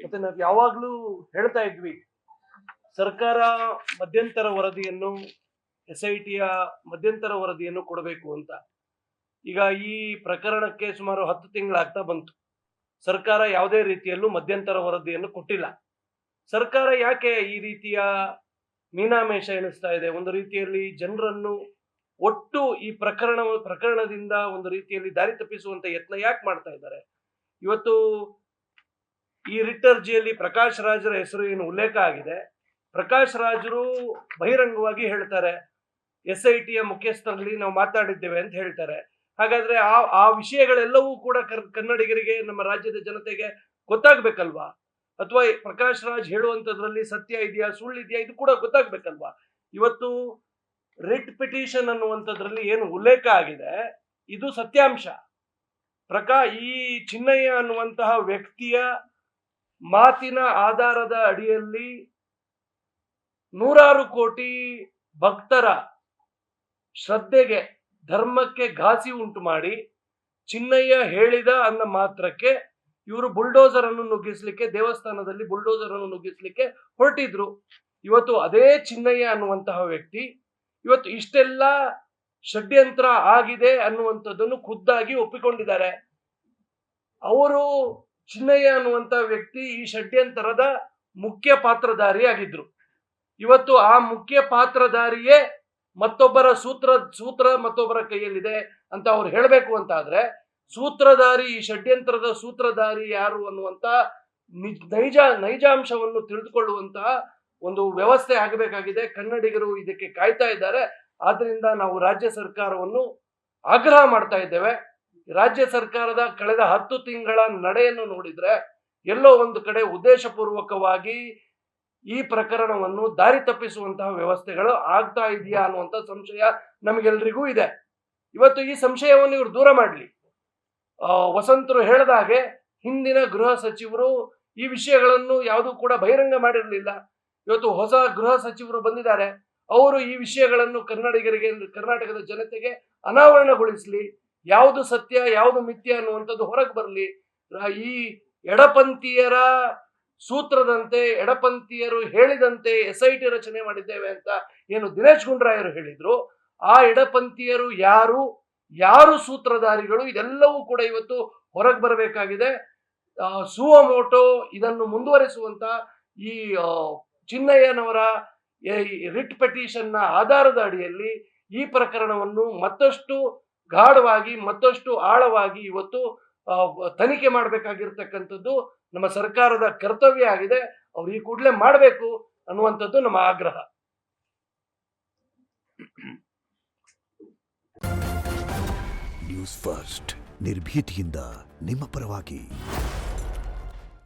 ಮತ್ತೆ ನಾವು ಯಾವಾಗ್ಲೂ ಹೇಳ್ತಾ ಇದ್ವಿ, ಸರ್ಕಾರ ಮಧ್ಯಂತರ ವರದಿಯನ್ನು SITಯ ಮಧ್ಯಂತರ ವರದಿಯನ್ನು ಕೊಡಬೇಕು ಅಂತ. ಈಗ ಈ ಪ್ರಕರಣಕ್ಕೆ ಸುಮಾರು 10 ತಿಂಗಳಾಗ್ತಾ ಬಂತು. ಸರ್ಕಾರ ಯಾವುದೇ ರೀತಿಯಲ್ಲೂ ಮಧ್ಯಂತರ ವರದಿಯನ್ನು ಕೊಟ್ಟಿಲ್ಲ. ಸರ್ಕಾರ ಯಾಕೆ ಈ ರೀತಿಯ ಮೀನಾಮೇಷ ಎಣಿಸ್ತಾ ಇದೆ? ಒಂದು ರೀತಿಯಲ್ಲಿ ಜನರನ್ನು ಒಟ್ಟು ಈ ಪ್ರಕರಣದಿಂದ ಒಂದು ರೀತಿಯಲ್ಲಿ ದಾರಿ ತಪ್ಪಿಸುವಂತ ಯತ್ನ ಯಾಕೆ ಮಾಡ್ತಾ ಇದ್ದಾರೆ? ಇವತ್ತು ಈ ರಿಟ್ ಅರ್ಜಿಯಲ್ಲಿ ಪ್ರಕಾಶ್ ರಾಜ್ರ ಹೆಸರು ಏನು ಉಲ್ಲೇಖ ಆಗಿದೆ. ಪ್ರಕಾಶ್ ರಾಜರು ಬಹಿರಂಗವಾಗಿ ಹೇಳ್ತಾರೆ, SITಯ ಮುಖ್ಯಸ್ಥರಲ್ಲಿ ನಾವು ಮಾತಾಡಿದ್ದೇವೆ ಅಂತ ಹೇಳ್ತಾರೆ. ಹಾಗಾದ್ರೆ ಆ ವಿಷಯಗಳೆಲ್ಲವೂ ಕೂಡ ಕನ್ನಡಿಗರಿಗೆ, ನಮ್ಮ ರಾಜ್ಯದ ಜನತೆಗೆ ಗೊತ್ತಾಗ್ಬೇಕಲ್ವಾ? ಅಥವಾ ಪ್ರಕಾಶ್ ರಾಜ್ ಹೇಳುವಂತದ್ರಲ್ಲಿ ಸತ್ಯ ಇದೆಯಾ, ಸುಳ್ಳಿದೆಯಾ, ಇದು ಕೂಡ ಗೊತ್ತಾಗ್ಬೇಕಲ್ವಾ? ಇವತ್ತು ರಿಟ್ ಪಿಟಿಷನ್ ಅನ್ನುವಂಥದ್ರಲ್ಲಿ ಏನು ಉಲ್ಲೇಖ ಆಗಿದೆ ಇದು ಸತ್ಯಾಂಶ. ಈ ಚಿನ್ನಯ್ಯ ಅನ್ನುವಂತಹ ವ್ಯಕ್ತಿಯ ಮಾತಿನ ಆಧಾರದ ಅಡಿಯಲ್ಲಿ ನೂರಾರು ಕೋಟಿ ಭಕ್ತರ ಶ್ರದ್ಧೆಗೆ, ಧರ್ಮಕ್ಕೆ ಘಾಸಿ ಉಂಟು ಮಾಡಿ ಚಿನ್ನಯ್ಯ ಹೇಳಿದ ಅನ್ನ ಮಾತ್ರಕ್ಕೆ ಇವರು ಬುಲ್ಡೋಸರ್ ಅನ್ನು ನುಗ್ಗಿಸ್ಲಿಕ್ಕೆ, ದೇವಸ್ಥಾನದಲ್ಲಿ ಬುಲ್ಡೋಸರ್ ಅನ್ನು ನುಗ್ಗಿಸ್ಲಿಕ್ಕೆ ಹೊರಟಿದ್ರು. ಇವತ್ತು ಅದೇ ಚಿನ್ನಯ್ಯ ಅನ್ನುವಂತಹ ವ್ಯಕ್ತಿ ಇವತ್ತು ಇಷ್ಟೆಲ್ಲ ಷಡ್ಯಂತ್ರ ಆಗಿದೆ ಅನ್ನುವಂಥದ್ದನ್ನು ಖುದ್ದಾಗಿ ಒಪ್ಪಿಕೊಂಡಿದ್ದಾರೆ. ಅವರು ಚಿನ್ನಯ್ಯ ಅನ್ನುವಂಥ ವ್ಯಕ್ತಿ ಈ ಷಡ್ಯಂತರದ ಮುಖ್ಯ ಪಾತ್ರಧಾರಿಯಾಗಿದ್ರು. ಇವತ್ತು ಆ ಮುಖ್ಯ ಪಾತ್ರಧಾರಿಯೇ ಮತ್ತೊಬ್ಬರ ಸೂತ್ರ ಮತ್ತೊಬ್ಬರ ಕೈಯಲ್ಲಿದೆ ಅಂತ ಅವ್ರು ಹೇಳಬೇಕು ಅಂತ ಆದ್ರೆ, ಸೂತ್ರಧಾರಿ, ಈ ಷಡ್ಯಂತ್ರದ ಸೂತ್ರಧಾರಿ ಯಾರು ಅನ್ನುವಂತ ನೈಜಾಂಶವನ್ನು ತಿಳಿದುಕೊಳ್ಳುವಂತಹ ಒಂದು ವ್ಯವಸ್ಥೆ ಆಗಬೇಕಾಗಿದೆ. ಕನ್ನಡಿಗರು ಇದಕ್ಕೆ ಕಾಯ್ತಾ ಇದ್ದಾರೆ. ಆದ್ರಿಂದ ನಾವು ರಾಜ್ಯ ಸರ್ಕಾರವನ್ನು ಆಗ್ರಹ ಮಾಡ್ತಾ ಇದ್ದೇವೆ. ರಾಜ್ಯ ಸರ್ಕಾರದ ಕಳೆದ 10 ತಿಂಗಳ ನಡೆಯನ್ನು ನೋಡಿದ್ರೆ ಎಲ್ಲೋ ಒಂದು ಕಡೆ ಉದ್ದೇಶಪೂರ್ವಕವಾಗಿ ಈ ಪ್ರಕರಣವನ್ನು ದಾರಿ ತಪ್ಪಿಸುವಂತಹ ವ್ಯವಸ್ಥೆಗಳು ಆಗ್ತಾ ಇದೆಯಾ ಅನ್ನುವಂಥ ಸಂಶಯ ನಮಗೆಲ್ರಿಗೂ ಇದೆ. ಇವತ್ತು ಈ ಸಂಶಯವನ್ನು ಇವರು ದೂರ ಮಾಡಲಿ. ವಸಂತರು ಹೇಳಿದ ಹಾಗೆ ಹಿಂದಿನ ಗೃಹ ಸಚಿವರು ಈ ವಿಷಯಗಳನ್ನು ಯಾವುದೂ ಕೂಡ ಬಹಿರಂಗ ಮಾಡಿರಲಿಲ್ಲ. ಇವತ್ತು ಹೊಸ ಗೃಹ ಸಚಿವರು ಬಂದಿದ್ದಾರೆ. ಅವರು ಈ ವಿಷಯಗಳನ್ನು ಕನ್ನಡಿಗರಿಗೆ, ಕರ್ನಾಟಕದ ಜನತೆಗೆ ಅನಾವರಣಗೊಳಿಸಲಿ. ಯಾವುದು ಸತ್ಯ, ಯಾವುದು ಮಿಥ್ಯ ಅನ್ನುವಂಥದ್ದು ಹೊರಗೆ ಬರಲಿ. ಈ ಎಡಪಂಥೀಯರ ಸೂತ್ರದಂತೆ, ಎಡಪಂಥೀಯರು ಹೇಳಿದಂತೆ SIT ರಚನೆ ಮಾಡಿದ್ದೇವೆ ಅಂತ ಏನು ದಿನೇಶ್ ಗುಂಡೂರಾಯರು ಹೇಳಿದ್ರು, ಆ ಎಡಪಂಥೀಯರು ಯಾರು ಸೂತ್ರಧಾರಿಗಳು, ಇದೆಲ್ಲವೂ ಕೂಡ ಇವತ್ತು ಹೊರಗೆ ಬರಬೇಕಾಗಿದೆ. ಸುವಮೋಟೋ ಇದನ್ನು ಮುಂದುವರಿಸುವಂತ ಈ ಚಿನ್ನಯ್ಯನವರ ರಿಟ್ ಪಿಟಿಷನ್ನ ಆಧಾರದ ಅಡಿಯಲ್ಲಿ ಈ ಪ್ರಕರಣವನ್ನು ಮತ್ತಷ್ಟು ಗಾಢವಾಗಿ, ಮತ್ತಷ್ಟು ಆಳವಾಗಿ ಇವತ್ತು ತನಿಖೆ ಮಾಡಬೇಕಾಗಿರ್ತಕ್ಕಂಥದ್ದು ನಮ್ಮ ಸರ್ಕಾರದ ಕರ್ತವ್ಯ ಆಗಿದೆ. ಅವ್ರು ಈ ಕೂಡಲೇ ಮಾಡಬೇಕು ಅನ್ನುವಂಥದ್ದು ನಮ್ಮ ಆಗ್ರಹ. ನ್ಯೂಸ್ ಫಸ್ಟ್, ನಿರ್ಭೀತಿಯಿಂದ ನಿಮ್ಮ ಪರವಾಗಿ.